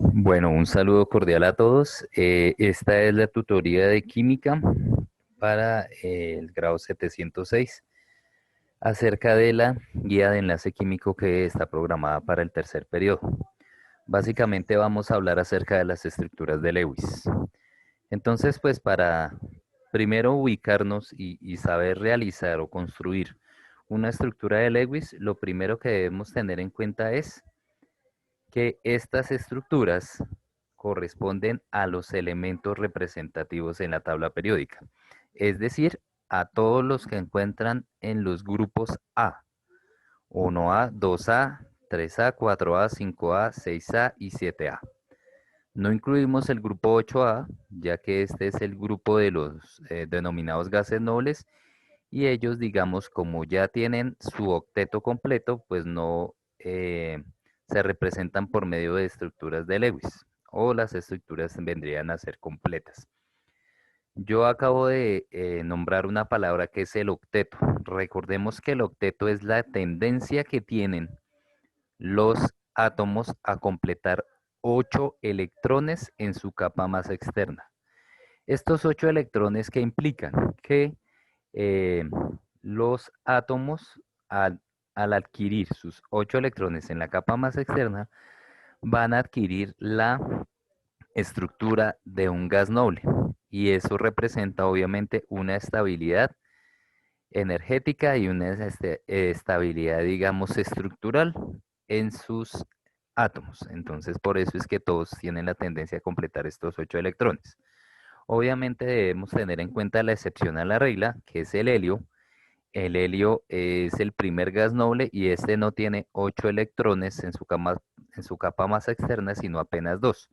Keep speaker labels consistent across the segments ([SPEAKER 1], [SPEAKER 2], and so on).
[SPEAKER 1] Bueno, un saludo cordial a todos. Esta es la tutoría de química para el grado 706 acerca de la guía de enlace químico que está programada para el tercer periodo. Básicamente vamos a hablar acerca de las estructuras de Lewis. Entonces, pues para primero ubicarnos y saber realizar o construir una estructura de Lewis, lo primero que debemos tener en cuenta es que estas estructuras corresponden a los elementos representativos en la tabla periódica, es decir, a todos los que encuentran en los grupos A, 1A, 2A, 3A, 4A, 5A, 6A y 7A. No incluimos el grupo 8A, ya que este es el grupo de los denominados gases nobles y ellos, digamos, como ya tienen su octeto completo, pues no se representan por medio de estructuras de Lewis, o las estructuras vendrían a ser completas. Yo acabo de nombrar una palabra que es el octeto. Recordemos que el octeto es la tendencia que tienen los átomos a completar 8 electrones en su capa más externa. Estos 8 electrones que implican que eh, los átomos al adquirir sus 8 electrones en la capa más externa van a adquirir la estructura de un gas noble y eso representa obviamente una estabilidad energética y una estabilidad, digamos, estructural en sus átomos. Entonces, por eso es que todos tienen la tendencia a completar estos 8 electrones. Obviamente debemos tener en cuenta la excepción a la regla, que es el helio. El helio es el primer gas noble y este no tiene 8 electrones en su capa más externa, sino apenas 2.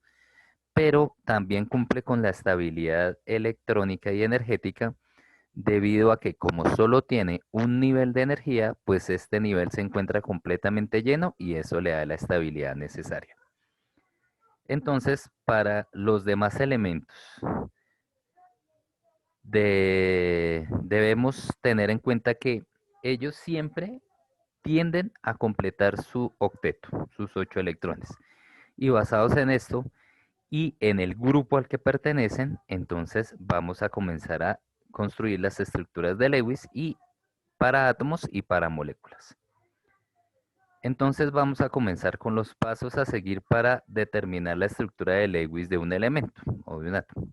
[SPEAKER 1] Pero también cumple con la estabilidad electrónica y energética debido a que como solo tiene un nivel de energía, pues este nivel se encuentra completamente lleno y eso le da la estabilidad necesaria. Entonces, para los demás elementos, debemos tener en cuenta que ellos siempre tienden a completar su octeto, sus 8 electrones. Y basados en esto y en el grupo al que pertenecen, entonces vamos a comenzar a construir las estructuras de Lewis y para átomos y para moléculas. Entonces vamos a comenzar con los pasos a seguir para determinar la estructura de Lewis de un elemento o de un átomo.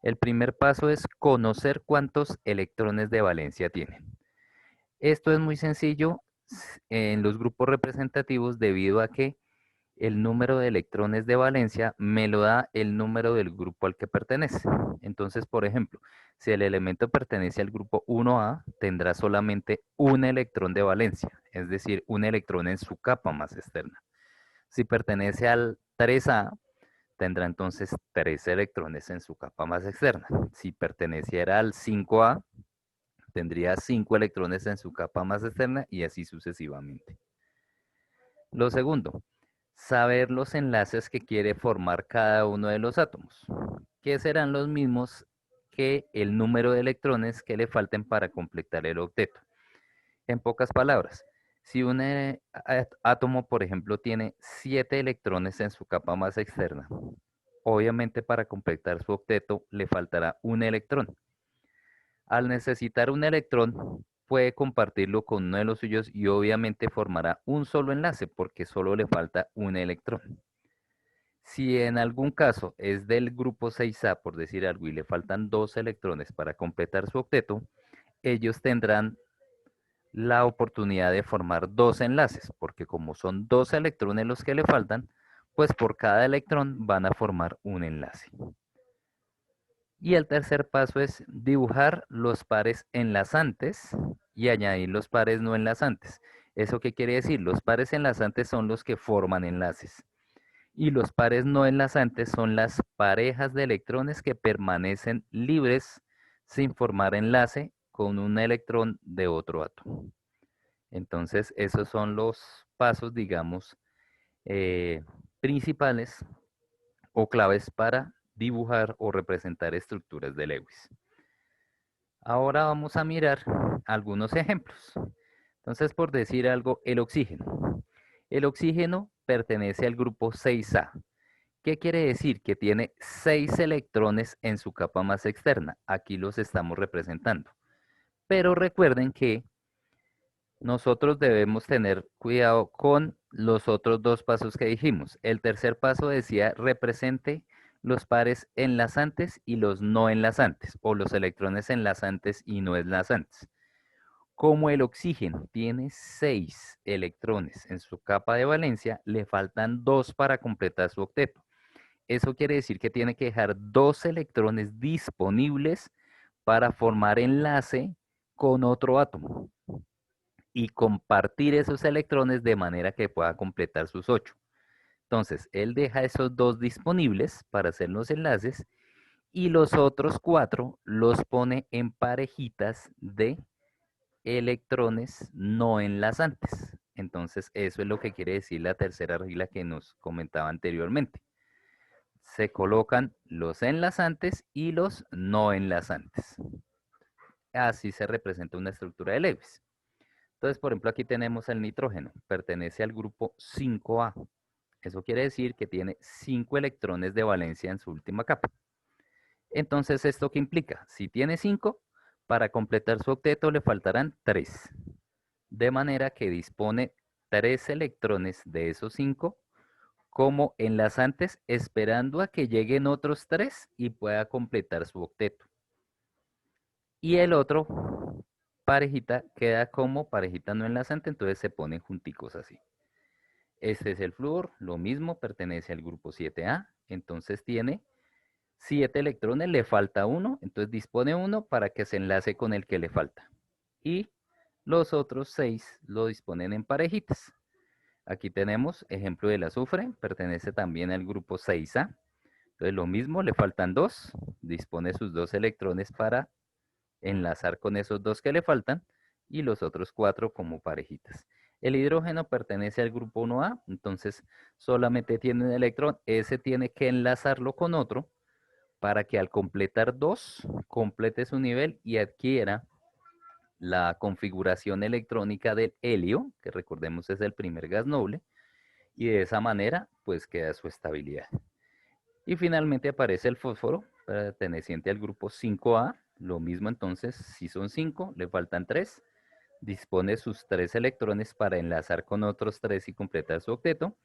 [SPEAKER 1] El primer paso es conocer cuántos electrones de valencia tienen. Esto es muy sencillo en los grupos representativos debido a que el número de electrones de valencia me lo da el número del grupo al que pertenece. Entonces, por ejemplo, si el elemento pertenece al grupo 1A, tendrá solamente un electrón de valencia, es decir, un electrón en su capa más externa. Si pertenece al 3A, tendrá entonces 3 electrones en su capa más externa. Si perteneciera al 5A, tendría 5 electrones en su capa más externa y así sucesivamente. Lo segundo, saber los enlaces que quiere formar cada uno de los átomos, que serán los mismos que el número de electrones que le falten para completar el octeto. En pocas palabras, si un átomo, por ejemplo, tiene 7 electrones en su capa más externa, obviamente para completar su octeto le faltará un electrón. Al necesitar un electrón, puede compartirlo con uno de los suyos y obviamente formará un solo enlace porque solo le falta un electrón. Si en algún caso es del grupo 6A, por decir algo, y le faltan 2 electrones para completar su octeto, ellos tendrán la oportunidad de formar 2 enlaces, porque como son 2 electrones los que le faltan, pues por cada electrón van a formar un enlace. Y el tercer paso es dibujar los pares enlazantes y añadir los pares no enlazantes. ¿Eso qué quiere decir? Los pares enlazantes son los que forman enlaces y los pares no enlazantes son las parejas de electrones que permanecen libres sin formar enlace con un electrón de otro átomo. Entonces, esos son los pasos, digamos, eh, principales o claves para dibujar o representar estructuras de Lewis. Ahora vamos a mirar algunos ejemplos. Entonces, por decir algo, el oxígeno. El oxígeno pertenece al grupo 6A, ¿Qué quiere decir? Que tiene 6 electrones en su capa más externa. Aquí los estamos representando. Pero recuerden que nosotros debemos tener cuidado con los otros dos pasos que dijimos. El tercer paso decía represente los pares enlazantes y los no enlazantes, o los electrones enlazantes y no enlazantes. Como el oxígeno tiene 6 electrones en su capa de valencia, le faltan 2 para completar su octeto. Eso quiere decir que tiene que dejar 2 electrones disponibles para formar enlace con otro átomo y compartir esos electrones de manera que pueda completar sus 8. Entonces, él deja esos 2 disponibles para hacer los enlaces y los otros 4 los pone en parejitas de electrones no enlazantes. Entonces, eso es lo que quiere decir la tercera regla que nos comentaba anteriormente. Se colocan los enlazantes y los no enlazantes. Así se representa una estructura de Lewis. Entonces, por ejemplo, aquí tenemos el nitrógeno, pertenece al grupo 5A. Eso quiere decir que tiene 5 electrones de valencia en su última capa. Entonces, ¿esto qué implica? Si tiene 5, para completar su octeto le faltarán 3. De manera que dispone 3 electrones de esos 5 como enlazantes, esperando a que lleguen otros 3 y pueda completar su octeto. Y el otro parejita queda como parejita no enlazante, entonces se ponen junticos así. Este es el flúor, lo mismo, pertenece al grupo 7A, entonces tiene 7 electrones, le falta uno, entonces dispone uno para que se enlace con el que le falta. Y los otros 6 lo disponen en parejitas. Aquí tenemos ejemplo del azufre, pertenece también al grupo 6A. Entonces lo mismo, le faltan 2, dispone sus 2 electrones para enlazar con esos 2 que le faltan y los otros 4 como parejitas. El hidrógeno pertenece al grupo 1A, entonces solamente tiene un electrón, ese tiene que enlazarlo con otro para que al completar 2 complete su nivel y adquiera la configuración electrónica del helio, que recordemos es el primer gas noble, y de esa manera pues queda su estabilidad. Y finalmente aparece el fósforo, perteneciente al grupo 5A. Lo mismo entonces, si son 5, le faltan 3. Dispone sus 3 electrones para enlazar con otros 3 y completar su octeto.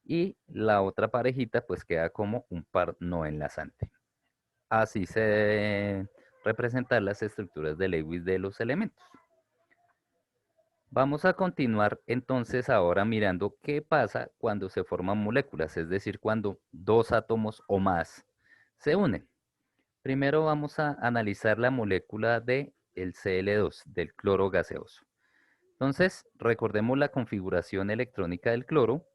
[SPEAKER 1] Y la otra parejita pues queda como un par no enlazante. Así se deben representar las estructuras de Lewis de los elementos. Vamos a continuar entonces ahora mirando qué pasa cuando se forman moléculas, es decir, cuando 2 átomos o más se unen. Primero vamos a analizar la molécula de el Cl2, del cloro gaseoso. Entonces, recordemos la configuración electrónica del cloro: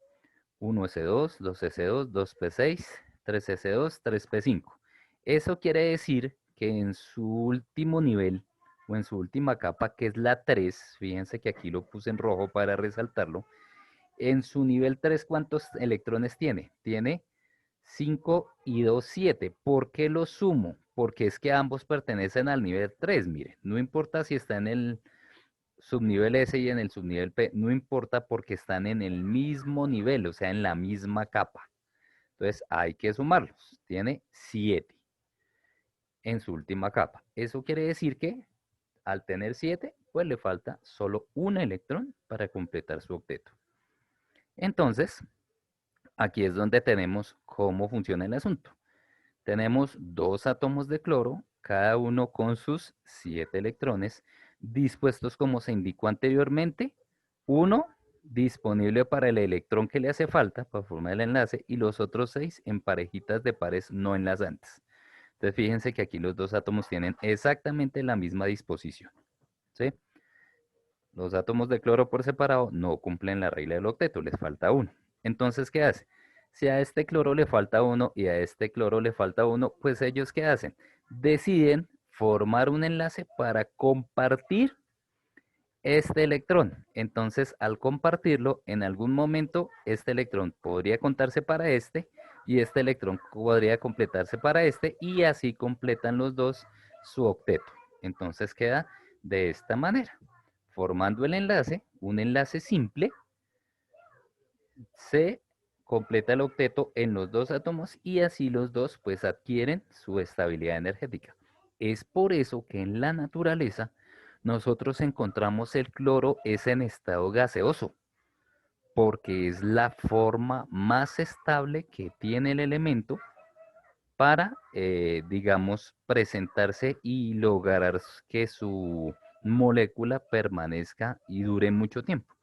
[SPEAKER 1] 1s2, 2s2, 2p6, 3s2, 3p5. Eso quiere decir que en su último nivel, o en su última capa, que es la 3, fíjense que aquí lo puse en rojo para resaltarlo, en su nivel 3, ¿cuántos electrones tiene? Tiene 5 y 2, 7. ¿Por qué lo sumo? Porque es que ambos pertenecen al nivel 3, mire, no importa si está en el subnivel S y en el subnivel P, no importa porque están en el mismo nivel, o sea, en la misma capa. Entonces hay que sumarlos. Tiene 7 en su última capa. Eso quiere decir que al tener 7, pues le falta solo un electrón para completar su octeto. Entonces, aquí es donde tenemos cómo funciona el asunto. Tenemos 2 átomos de cloro, cada uno con sus 7 electrones, dispuestos como se indicó anteriormente, uno disponible para el electrón que le hace falta para formar el enlace y los otros 6 en parejitas de pares no enlazantes. Entonces fíjense que aquí los 2 átomos tienen exactamente la misma disposición, ¿sí? Los átomos de cloro por separado no cumplen la regla del octeto, les falta uno. Entonces, ¿qué hace? Si a este cloro le falta uno y a este cloro le falta uno, pues ellos ¿qué hacen? Deciden formar un enlace para compartir este electrón. Entonces, al compartirlo, en algún momento este electrón podría contarse para este y este electrón podría completarse para este y así completan los dos su octeto. Entonces queda de esta manera, formando el enlace, un enlace simple, se completa el octeto en los dos átomos y así los dos pues adquieren su estabilidad energética. Es por eso que en la naturaleza nosotros encontramos el cloro es en estado gaseoso, porque es la forma más estable que tiene el elemento para, digamos, presentarse y lograr que su molécula permanezca y dure mucho tiempo,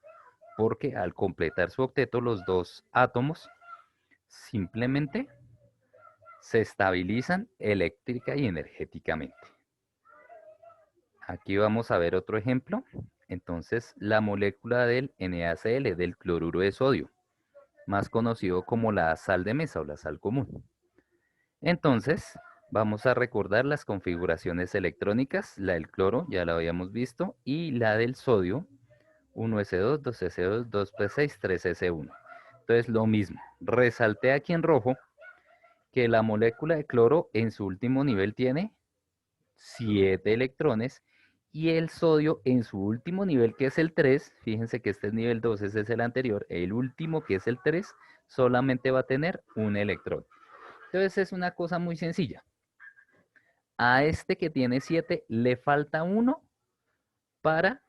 [SPEAKER 1] porque al completar su octeto los dos átomos simplemente se estabilizan eléctrica y energéticamente. Aquí vamos a ver otro ejemplo. Entonces, la molécula del NaCl, del cloruro de sodio, más conocido como la sal de mesa o la sal común. Entonces, vamos a recordar las configuraciones electrónicas. La del cloro, ya la habíamos visto, y la del sodio, 1s2, 2s2, 2p6, 3s1. Entonces, lo mismo. Resalté aquí en rojo que la molécula de cloro en su último nivel tiene 7 electrones y el sodio en su último nivel, que es el 3, fíjense que este es nivel 2, ese es el anterior, el último, que es el 3, solamente va a tener un electrón. Entonces es una cosa muy sencilla. A este que tiene 7 le falta uno para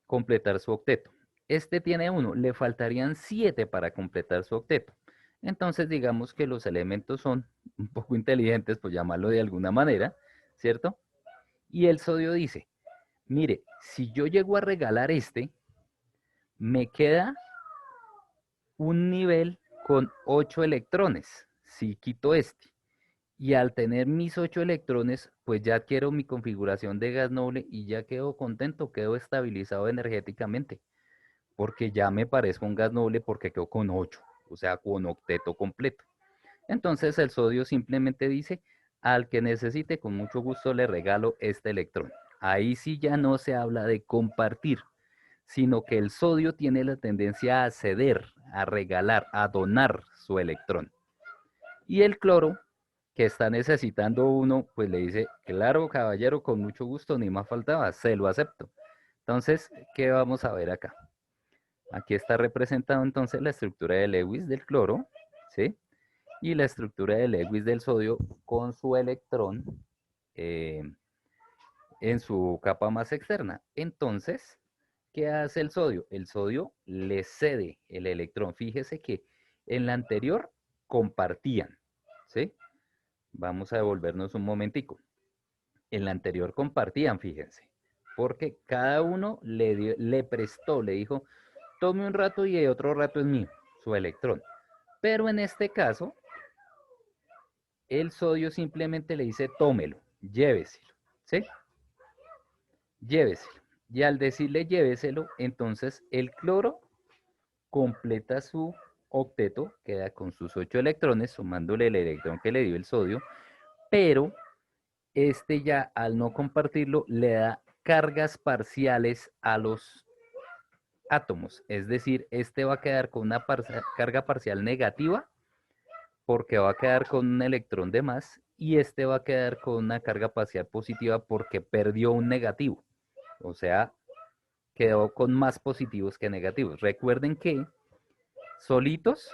[SPEAKER 1] completar su octeto. Este tiene uno, le faltarían 7 para completar su octeto. Entonces digamos que los elementos son un poco inteligentes, por llamarlo de alguna manera, ¿cierto? Y el sodio dice, mire, si yo llego a regalar este, me queda un nivel con 8 electrones, si quito este. Y al tener mis 8 electrones, pues ya quiero mi configuración de gas noble y ya quedo contento, quedo estabilizado energéticamente, porque ya me parezco un gas noble porque quedo con 8, o sea, con octeto completo. Entonces el sodio simplemente dice, al que necesite, con mucho gusto le regalo este electrón. Ahí sí ya no se habla de compartir, sino que el sodio tiene la tendencia a ceder, a regalar, a donar su electrón. Y el cloro, que está necesitando uno, pues le dice, claro, caballero, con mucho gusto, ni más faltaba, se lo acepto. Entonces, ¿qué vamos a ver acá? Aquí está representado entonces la estructura de Lewis del cloro, ¿sí? Y la estructura de Lewis del sodio con su electrón eh, en su capa más externa. Entonces, ¿qué hace el sodio? El sodio le cede el electrón. Fíjese que en la anterior compartían, ¿sí? Vamos a devolvernos un momentico. En la anterior compartían, fíjense, porque cada uno le prestó, le dijo, tome un rato y otro rato es mío, su electrón. Pero en este caso, el sodio simplemente le dice, tómelo, lléveselo, ¿sí? Lléveselo. Y al decirle lléveselo, entonces el cloro completa su octeto, queda con sus 8 electrones, sumándole el electrón que le dio el sodio, pero este ya al no compartirlo le da cargas parciales a los átomos, es decir, este va a quedar con una carga parcial negativa porque va a quedar con un electrón de más y este va a quedar con una carga parcial positiva porque perdió un negativo, o sea, quedó con más positivos que negativos. Recuerden que solitos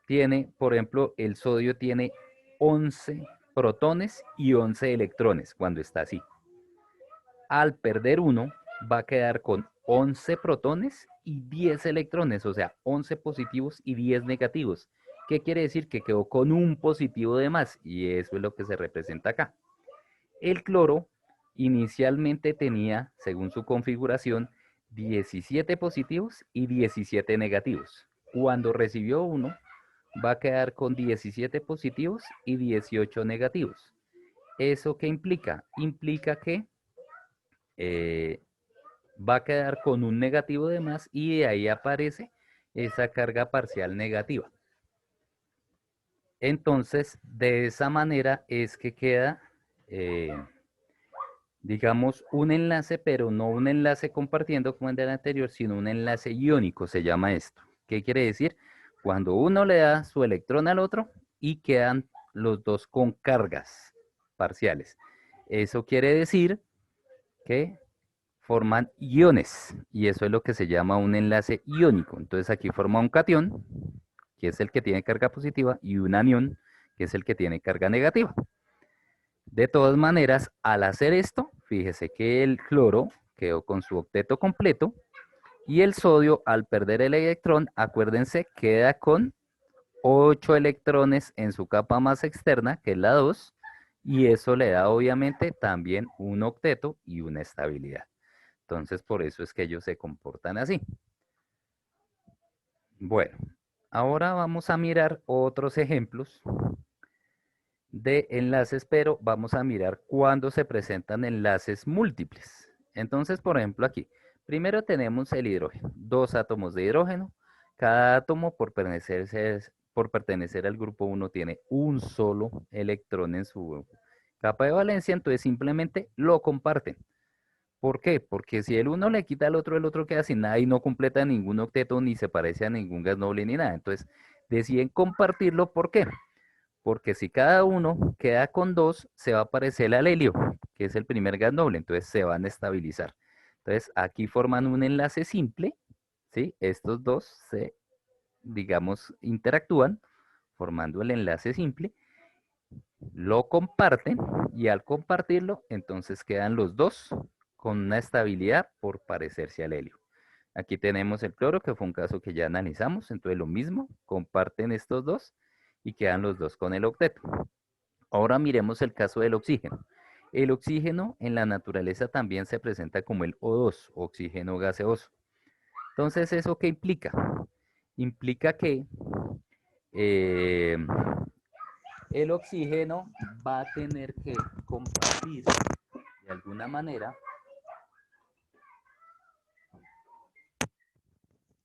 [SPEAKER 1] tiene, por ejemplo, el sodio tiene 11 protones y 11 electrones cuando está así. Al perder uno, va a quedar con 11 protones y 10 electrones, o sea, 11 positivos y 10 negativos. ¿Qué quiere decir? Que quedó con un positivo de más, y eso es lo que se representa acá. El cloro inicialmente tenía, según su configuración, 17 positivos y 17 negativos. Cuando recibió uno, va a quedar con 17 positivos y 18 negativos. ¿Eso qué implica? Implica que eh, va a quedar con un negativo de más y de ahí aparece esa carga parcial negativa. Entonces, de esa manera es que queda, digamos, un enlace, pero no un enlace compartiendo como en el anterior, sino un enlace iónico, se llama esto. ¿Qué quiere decir? Cuando uno le da su electrón al otro y quedan los dos con cargas parciales. Eso quiere decir que forman iones y eso es lo que se llama un enlace iónico. Entonces aquí forma un catión, que es el que tiene carga positiva, y un anión, que es el que tiene carga negativa. De todas maneras, al hacer esto, fíjese que el cloro quedó con su octeto completo y el sodio, al perder el electrón, acuérdense, queda con 8 electrones en su capa más externa, que es la 2, y eso le da obviamente también un octeto y una estabilidad. Entonces, por eso es que ellos se comportan así. Bueno, ahora vamos a mirar otros ejemplos de enlaces, pero vamos a mirar cuándo se presentan enlaces múltiples. Entonces, por ejemplo, aquí, primero tenemos el hidrógeno, dos átomos de hidrógeno. Cada átomo por pertenecer al grupo 1 tiene un solo electrón en su capa de valencia, entonces simplemente lo comparten. ¿Por qué? Porque si el uno le quita al otro, el otro queda sin nada y no completa ningún octeto, ni se parece a ningún gas noble ni nada. Entonces, deciden compartirlo. ¿Por qué? Porque si cada uno queda con dos, se va a parecer al helio, que es el primer gas noble, entonces se van a estabilizar. Entonces, aquí forman un enlace simple, ¿sí? Estos dos se, digamos, interactúan formando el enlace simple, lo comparten y al compartirlo, entonces quedan los dos con una estabilidad por parecerse al helio. Aquí tenemos el cloro, que fue un caso que ya analizamos, entonces lo mismo, comparten estos dos y quedan los dos con el octeto. Ahora miremos el caso del oxígeno. El oxígeno en la naturaleza también se presenta como el O2, oxígeno gaseoso. Entonces, ¿eso qué implica? Implica que eh, el oxígeno va a tener que compartir de alguna manera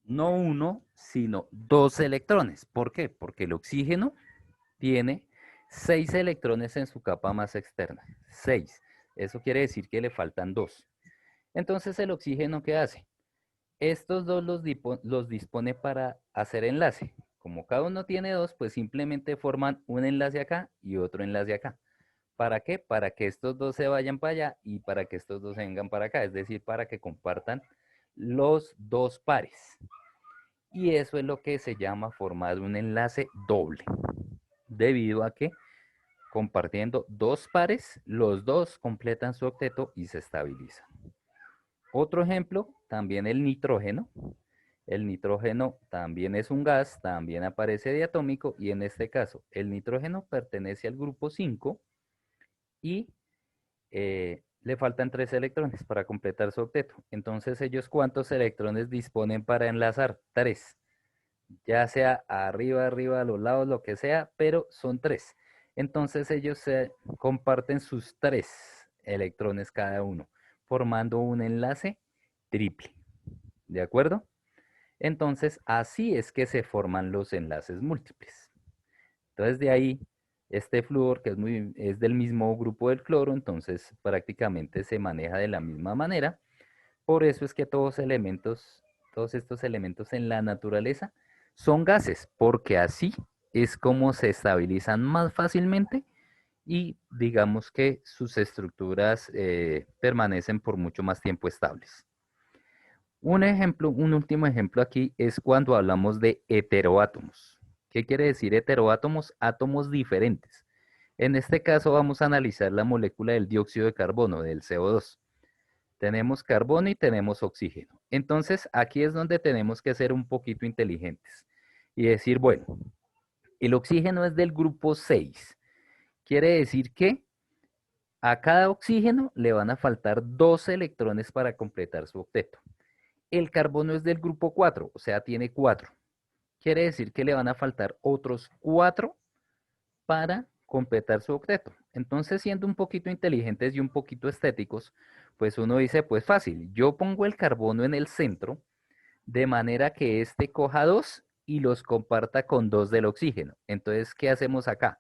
[SPEAKER 1] no uno, sino dos electrones. ¿Por qué? Porque el oxígeno tiene 6 electrones en su capa más externa. 6. Eso quiere decir que le faltan dos. Entonces, ¿el oxígeno qué hace? Estos dos los dispone para hacer enlace. Como cada uno tiene dos, pues simplemente forman un enlace acá y otro enlace acá. ¿Para qué? Para que estos dos se vayan para allá y para que estos dos vengan para acá. Es decir, para que compartan los dos pares. Y eso es lo que se llama formar un enlace doble. Debido a que compartiendo dos pares, los dos completan su octeto y se estabilizan. Otro ejemplo, también el nitrógeno. El nitrógeno también es un gas, también aparece diatómico y en este caso el nitrógeno pertenece al grupo 5 y le faltan 3 electrones para completar su octeto. Entonces, ¿ellos cuántos electrones disponen para enlazar? 3. Ya sea arriba, arriba, a los lados, lo que sea, pero son 3. Entonces, ellos se comparten sus 3 electrones cada uno, formando un enlace triple. ¿De acuerdo? Entonces, así es que se forman los enlaces múltiples. Entonces, de ahí, este flúor, que es del mismo grupo del cloro, entonces prácticamente se maneja de la misma manera. Por eso es que todos estos elementos en la naturaleza son gases, porque así es como se estabilizan más fácilmente y digamos que sus estructuras permanecen por mucho más tiempo estables. Un ejemplo, un último ejemplo aquí es cuando hablamos de heteroátomos. ¿Qué quiere decir heteroátomos? Átomos diferentes. En este caso vamos a analizar la molécula del dióxido de carbono, del CO2. Tenemos carbono y tenemos oxígeno. Entonces aquí es donde tenemos que ser un poquito inteligentes y decir, bueno, el oxígeno es del grupo 6. Quiere decir que a cada oxígeno le van a faltar 2 electrones para completar su octeto. El carbono es del grupo 4, o sea, tiene 4. Quiere decir que le van a faltar otros 4 para completar su octeto. Entonces, siendo un poquito inteligentes y un poquito estéticos, pues uno dice, pues fácil, yo pongo el carbono en el centro de manera que éste coja 2 y los comparta con 2 del oxígeno. Entonces, ¿qué hacemos acá?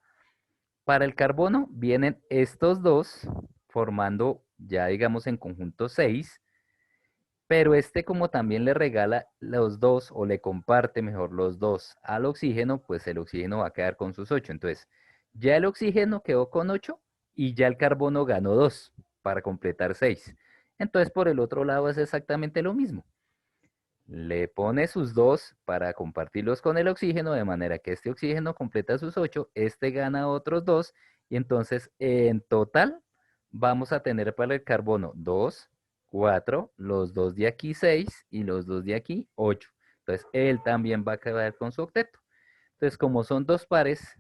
[SPEAKER 1] Para el carbono vienen estos dos formando ya digamos en conjunto 6. Pero este como también le regala los dos o le comparte mejor los dos al oxígeno, pues el oxígeno va a quedar con sus 8. Entonces, ya el oxígeno quedó con 8 y ya el carbono ganó 2 para completar 6. Entonces por el otro lado es exactamente lo mismo. Le pone sus 2 para compartirlos con el oxígeno, de manera que este oxígeno completa sus 8, este gana otros 2, y entonces en total vamos a tener para el carbono 2, 4, los 2 de aquí 6 y los 2 de aquí 8. Entonces él también va a quedar con su octeto. Entonces como son dos pares,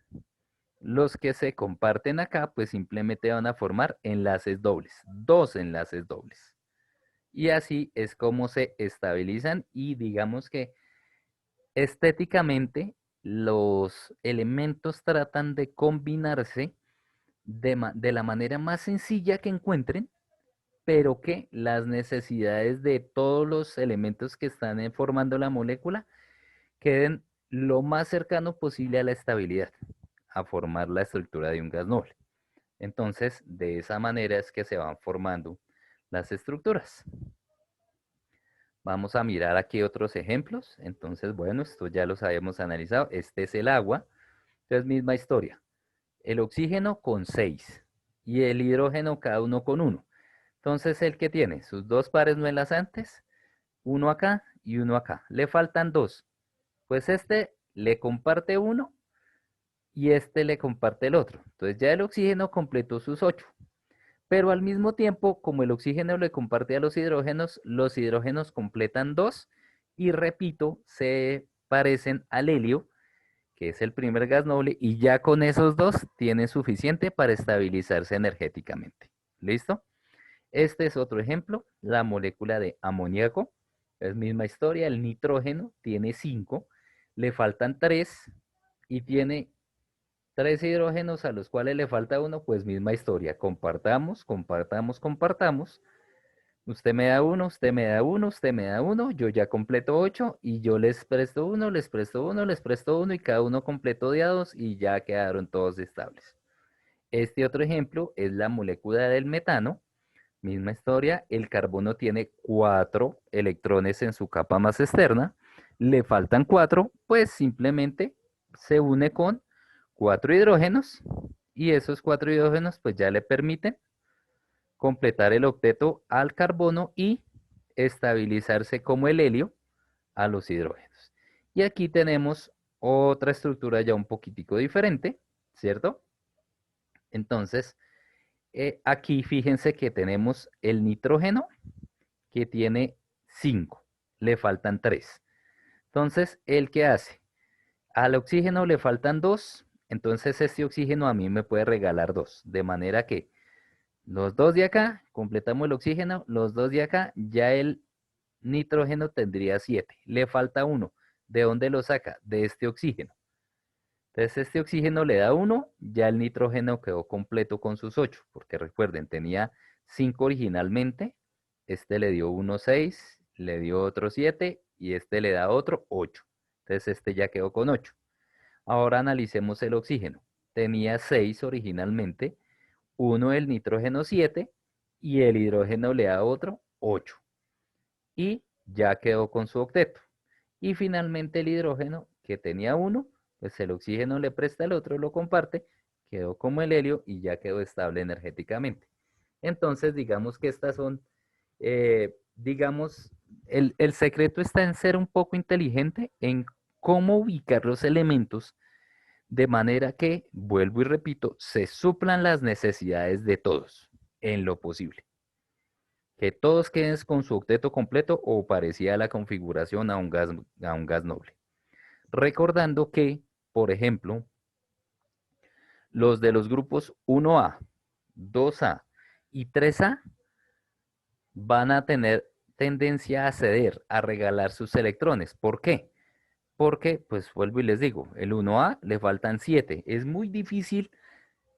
[SPEAKER 1] los que se comparten acá, pues simplemente van a formar enlaces dobles, dos enlaces dobles. Y así es como se estabilizan y digamos que estéticamente los elementos tratan de combinarse de la manera más sencilla que encuentren, pero que las necesidades de todos los elementos que están formando la molécula queden lo más cercano posible a la estabilidad, a formar la estructura de un gas noble. Entonces, de esa manera es que se van formando las estructuras. Vamos a mirar aquí otros ejemplos. Entonces, bueno, esto ya los habíamos analizado. Este es el agua. Entonces, misma historia. El oxígeno con 6 y el hidrógeno cada uno con uno. Entonces, el que tiene sus dos pares no enlazantes, uno acá y uno acá. Le faltan dos. Pues este le comparte uno y este le comparte el otro. Entonces, ya el oxígeno completó sus 8. Pero al mismo tiempo, como el oxígeno le comparte a los hidrógenos completan 2 y repito, se parecen al helio, que es el primer gas noble, y ya con esos dos tiene suficiente para estabilizarse energéticamente. ¿Listo? Este es otro ejemplo, la molécula de amoníaco. Es misma historia, el nitrógeno tiene 5, le faltan 3 y tiene tres hidrógenos a los cuales le falta uno, pues misma historia. Compartamos, compartamos, compartamos. Usted me da uno, usted me da uno, usted me da uno, yo ya completo 8 y yo les presto uno, les presto uno, les presto uno y cada uno completó de a 2 y ya quedaron todos estables. Este otro ejemplo es la molécula del metano. Misma historia, el carbono tiene 4 electrones en su capa más externa, le faltan 4, pues simplemente se une con 4 hidrógenos y esos 4 hidrógenos pues ya le permiten completar el octeto al carbono y estabilizarse como el helio a los hidrógenos. Y aquí tenemos otra estructura ya un poquitico diferente, ¿cierto? Entonces, aquí fíjense que tenemos el nitrógeno que tiene 5, le faltan 3. Entonces, ¿el qué hace? Al oxígeno le faltan 2, entonces este oxígeno a mí me puede regalar 2, de manera que los dos de acá, completamos el oxígeno, los dos de acá, ya el nitrógeno tendría 7, le falta 1. ¿De dónde lo saca? De este oxígeno. Entonces este oxígeno le da 1, ya el nitrógeno quedó completo con sus 8, porque recuerden, tenía 5 originalmente, este le dio 1, 6, le dio otro 7 y este le da otro 8. Entonces este ya quedó con 8. Ahora analicemos el oxígeno. Tenía 6 originalmente, uno el nitrógeno 7 y el hidrógeno le da otro 8. Y ya quedó con su octeto. Y finalmente el hidrógeno, que tenía uno, pues el oxígeno le presta el otro, lo comparte, quedó como el helio y ya quedó estable energéticamente. Entonces, digamos que estas son, digamos, el secreto está en ser un poco inteligente en cómo ubicar los elementos de manera que, vuelvo y repito, se suplan las necesidades de todos en lo posible. Que todos queden con su octeto completo o parecida a la configuración a un gas noble. Recordando que, por ejemplo, los de los grupos 1A, 2A y 3A van a tener tendencia a ceder, a regalar sus electrones. ¿Por qué? Porque, pues vuelvo y les digo, el 1A le faltan 7. Es muy difícil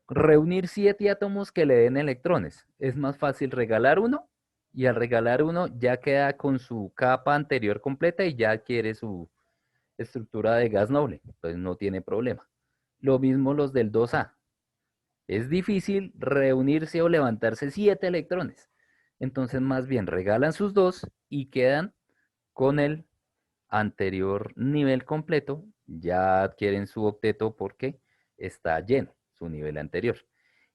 [SPEAKER 1] reunir 7 átomos que le den electrones. Es más fácil regalar uno y al regalar uno ya queda con su capa anterior completa y ya adquiere su estructura de gas noble. Pues no tiene problema. Lo mismo los del 2A. Es difícil reunirse o levantarse 7 electrones. Entonces más bien regalan sus dos y quedan con el anterior nivel completo. Ya adquieren su octeto porque está lleno su nivel anterior.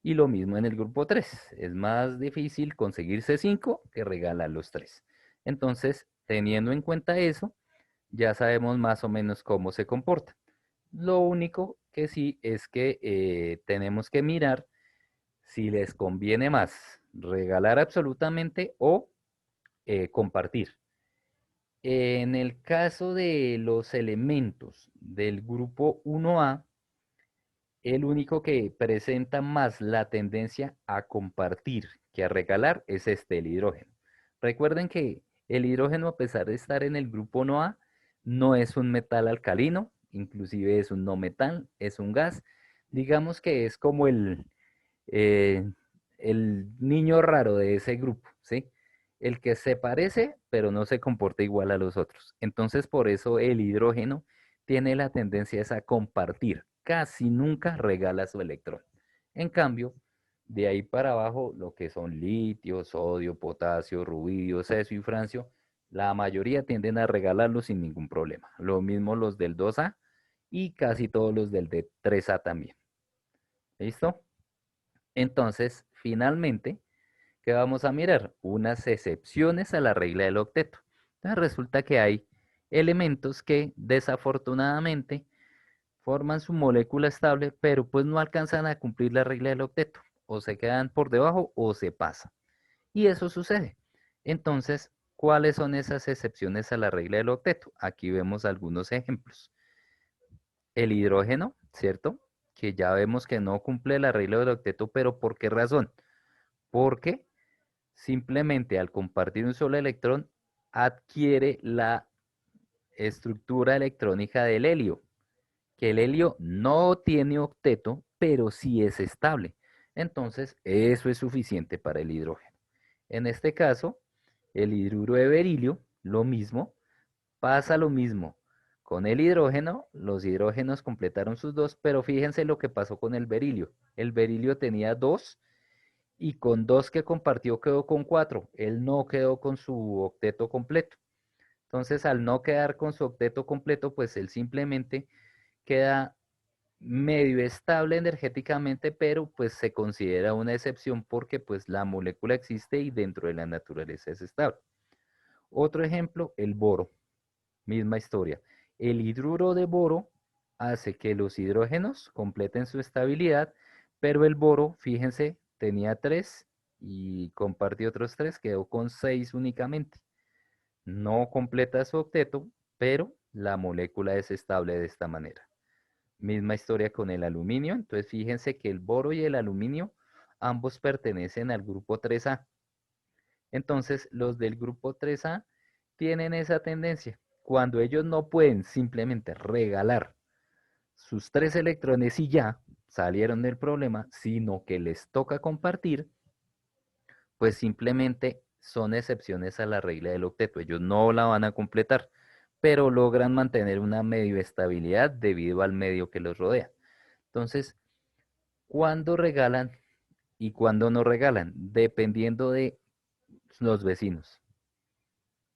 [SPEAKER 1] Y lo mismo en el grupo 3. Es más difícil conseguir C5 que regalar los 3. Entonces, teniendo en cuenta eso, ya sabemos más o menos cómo se comporta. Lo único que sí es que tenemos que mirar si les conviene más regalar absolutamente o compartir. En el caso de los elementos del grupo 1A, el único que presenta más la tendencia a compartir que a regalar es el hidrógeno. Recuerden que el hidrógeno, a pesar de estar en el grupo 1A, no es un metal alcalino, inclusive es un no metal, es un gas. Digamos que es como eh, el niño raro de ese grupo, ¿sí? El que se parece, pero no se comporta igual a los otros. Entonces, por eso el hidrógeno tiene la tendencia es a compartir, casi nunca regala su electrón. En cambio, de ahí para abajo, lo que son litio, sodio, potasio, rubidio, cesio y francio, la mayoría tienden a regalarlo sin ningún problema. Lo mismo los del 2A y casi todos los del d 3A también. ¿Listo? Entonces, finalmente, ¿qué vamos a mirar? Unas excepciones a la regla del octeto. Entonces resulta que hay elementos que desafortunadamente forman su molécula estable, pero pues no alcanzan a cumplir la regla del octeto. O se quedan por debajo o se pasan. Y eso sucede. Entonces, ¿cuáles son esas excepciones a la regla del octeto? Aquí vemos algunos ejemplos. El hidrógeno, ¿cierto? Que ya vemos que no cumple la regla del octeto, pero ¿por qué razón? Porque simplemente al compartir un solo electrón adquiere la estructura electrónica del helio, que el helio no tiene octeto, pero sí es estable. Entonces, eso es suficiente para el hidrógeno. En este caso, el hidruro de berilio, lo mismo, pasa lo mismo. Con el hidrógeno, los hidrógenos completaron sus dos, pero fíjense lo que pasó con el berilio. El berilio tenía dos y con dos que compartió quedó con cuatro. Él no quedó con su octeto completo. Entonces, al no quedar con su octeto completo, pues él simplemente queda medio estable energéticamente, pero pues se considera una excepción porque pues la molécula existe y dentro de la naturaleza es estable. Otro ejemplo, el boro, misma historia. El hidruro de boro hace que los hidrógenos completen su estabilidad, pero el boro, fíjense, tenía 3 y compartió otros 3, quedó con 6 únicamente. No completa su octeto, pero la molécula es estable de esta manera. Misma historia con el aluminio. Entonces fíjense que el boro y el aluminio ambos pertenecen al grupo 3A. Entonces los del grupo 3A tienen esa tendencia. Cuando ellos no pueden simplemente regalar sus 3 electrones y ya salieron del problema, sino que les toca compartir, pues simplemente son excepciones a la regla del octeto. Ellos no la van a completar, pero logran mantener una medio estabilidad debido al medio que los rodea. Entonces, ¿cuándo regalan y cuándo no regalan? Dependiendo de los vecinos,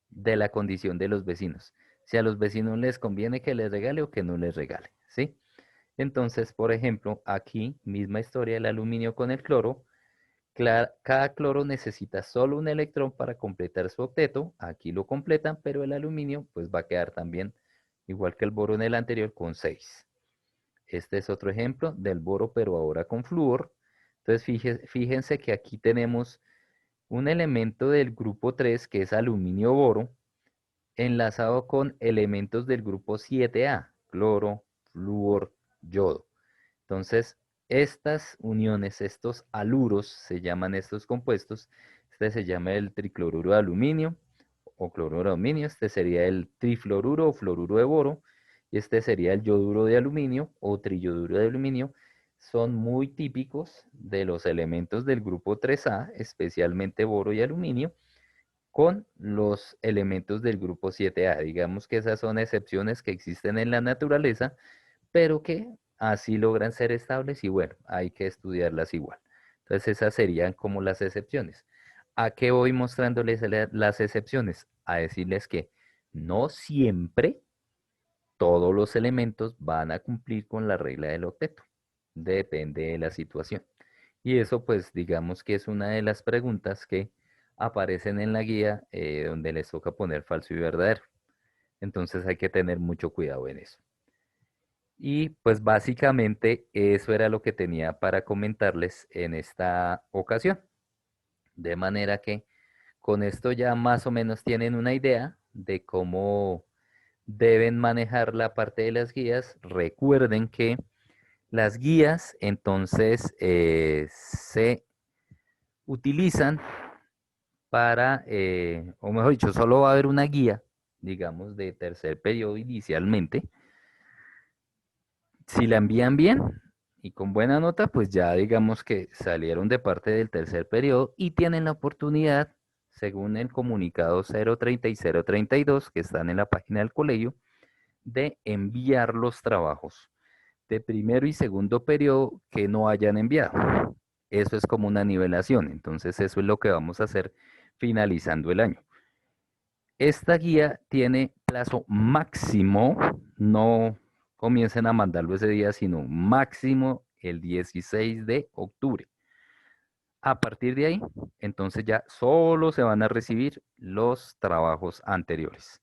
[SPEAKER 1] de la condición de los vecinos. Si a los vecinos les conviene que les regale o que no les regale, ¿sí? Entonces, por ejemplo, aquí, misma historia del aluminio con el cloro. Cada cloro necesita solo un electrón para completar su octeto. Aquí lo completan, pero el aluminio pues va a quedar también, igual que el boro en el anterior, con 6. Este es otro ejemplo del boro, pero ahora con flúor. Entonces, fíjense que aquí tenemos un elemento del grupo 3 que es aluminio-boro, enlazado con elementos del grupo 7A, cloro, flúor, yodo. Entonces, estas uniones, estos aluros, se llaman estos compuestos. Este se llama el tricloruro de aluminio o cloruro de aluminio. Este sería el trifluoruro o fluoruro de boro. Y este sería el yoduro de aluminio o triyoduro de aluminio. Son muy típicos de los elementos del grupo 3A, especialmente boro y aluminio, con los elementos del grupo 7A. Digamos que esas son excepciones que existen en la naturaleza, pero que así logran ser estables y bueno, hay que estudiarlas igual. Entonces esas serían como las excepciones. ¿A qué voy mostrándoles las excepciones? A decirles que no siempre todos los elementos van a cumplir con la regla del octeto. Depende de la situación. Y eso pues digamos que es una de las preguntas que aparecen en la guía donde les toca poner falso y verdadero. Entonces hay que tener mucho cuidado en eso. Y pues básicamente eso era lo que tenía para comentarles en esta ocasión. De manera que con esto ya más o menos tienen una idea de cómo deben manejar la parte de las guías. Recuerden que las guías entonces se utilizan para, o mejor dicho, solo va a haber una guía, digamos, de tercer periodo inicialmente. Si la envían bien y con buena nota, pues ya digamos que salieron de parte del tercer periodo y tienen la oportunidad, según el comunicado 030 y 032 que están en la página del colegio, de enviar los trabajos de primero y segundo periodo que no hayan enviado. Eso es como una nivelación, entonces eso es lo que vamos a hacer finalizando el año. Esta guía tiene plazo máximo, no comiencen a mandarlo ese día, sino máximo el 16 de octubre. A partir de ahí, entonces ya solo se van a recibir los trabajos anteriores.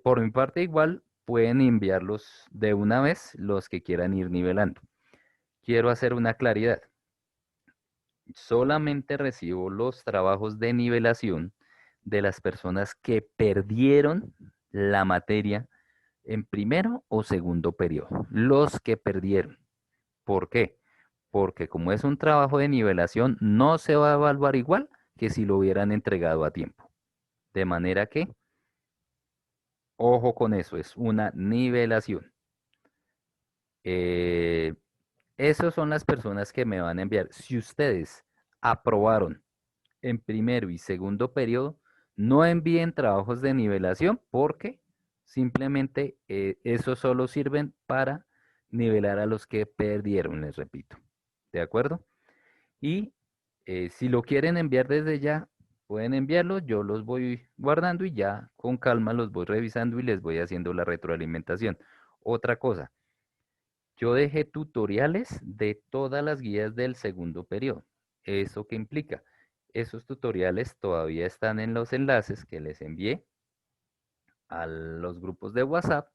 [SPEAKER 1] Por mi parte, igual pueden enviarlos de una vez los que quieran ir nivelando. Quiero hacer una claridad. Solamente recibo los trabajos de nivelación de las personas que perdieron la materia en primero o segundo periodo. Los que perdieron. ¿Por qué? Porque como es un trabajo de nivelación, no se va a evaluar igual que si lo hubieran entregado a tiempo. De manera que, ojo con eso, es una nivelación. Eh, esas son las personas que me van a enviar. Si ustedes aprobaron en primero y segundo periodo, no envíen trabajos de nivelación porque simplemente esos solo sirven para nivelar a los que perdieron, les repito. ¿De acuerdo? Y si lo quieren enviar desde ya, pueden enviarlos, yo los voy guardando y ya con calma los voy revisando y les voy haciendo la retroalimentación. Otra cosa, yo dejé tutoriales de todas las guías del segundo periodo. ¿Eso qué implica? Esos tutoriales todavía están en los enlaces que les envié a los grupos de WhatsApp.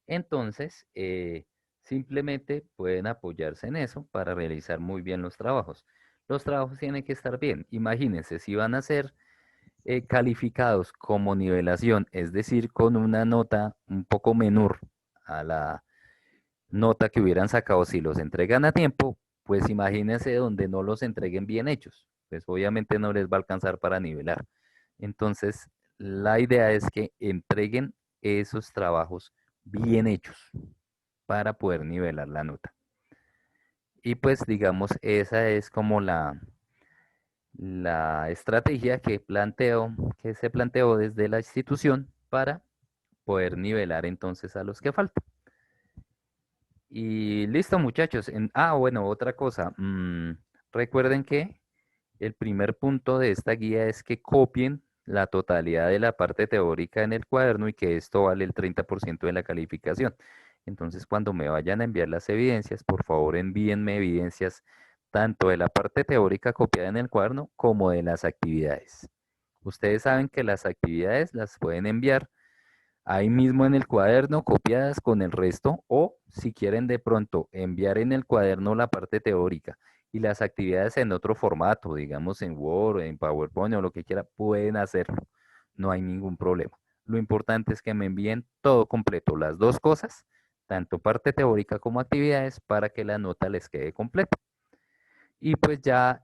[SPEAKER 1] Entonces, simplemente pueden apoyarse en eso para realizar muy bien los trabajos. Los trabajos tienen que estar bien. Imagínense, si van a ser calificados como nivelación, es decir, con una nota un poco menor a la nota que hubieran sacado si los entregan a tiempo, pues imagínense donde no los entreguen bien hechos, pues obviamente no les va a alcanzar para nivelar. Entonces, la idea es que entreguen esos trabajos bien hechos para poder nivelar la nota. Y pues digamos, esa es como la estrategia que se planteó desde la institución para poder nivelar entonces a los que faltan. Y listo, muchachos. Bueno, otra cosa. Recuerden que el primer punto de esta guía es que copien la totalidad de la parte teórica en el cuaderno y que esto vale el 30% de la calificación. Entonces, cuando me vayan a enviar las evidencias, por favor envíenme evidencias tanto de la parte teórica copiada en el cuaderno como de las actividades. Ustedes saben que las actividades las pueden enviar ahí mismo en el cuaderno, copiadas con el resto, o si quieren de pronto enviar en el cuaderno la parte teórica y las actividades en otro formato, digamos en Word, en PowerPoint o lo que quiera, pueden hacerlo. No hay ningún problema. Lo importante es que me envíen todo completo, las dos cosas, tanto parte teórica como actividades, para que la nota les quede completa. Y pues ya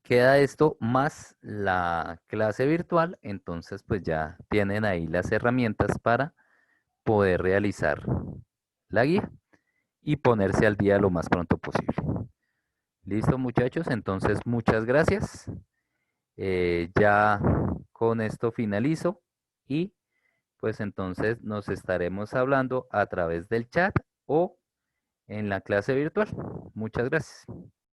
[SPEAKER 1] queda esto más la clase virtual, entonces pues ya tienen ahí las herramientas para poder realizar la guía y ponerse al día lo más pronto posible. Listo, muchachos, entonces muchas gracias. Ya con esto finalizo y pues entonces nos estaremos hablando a través del chat o en la clase virtual. Muchas gracias.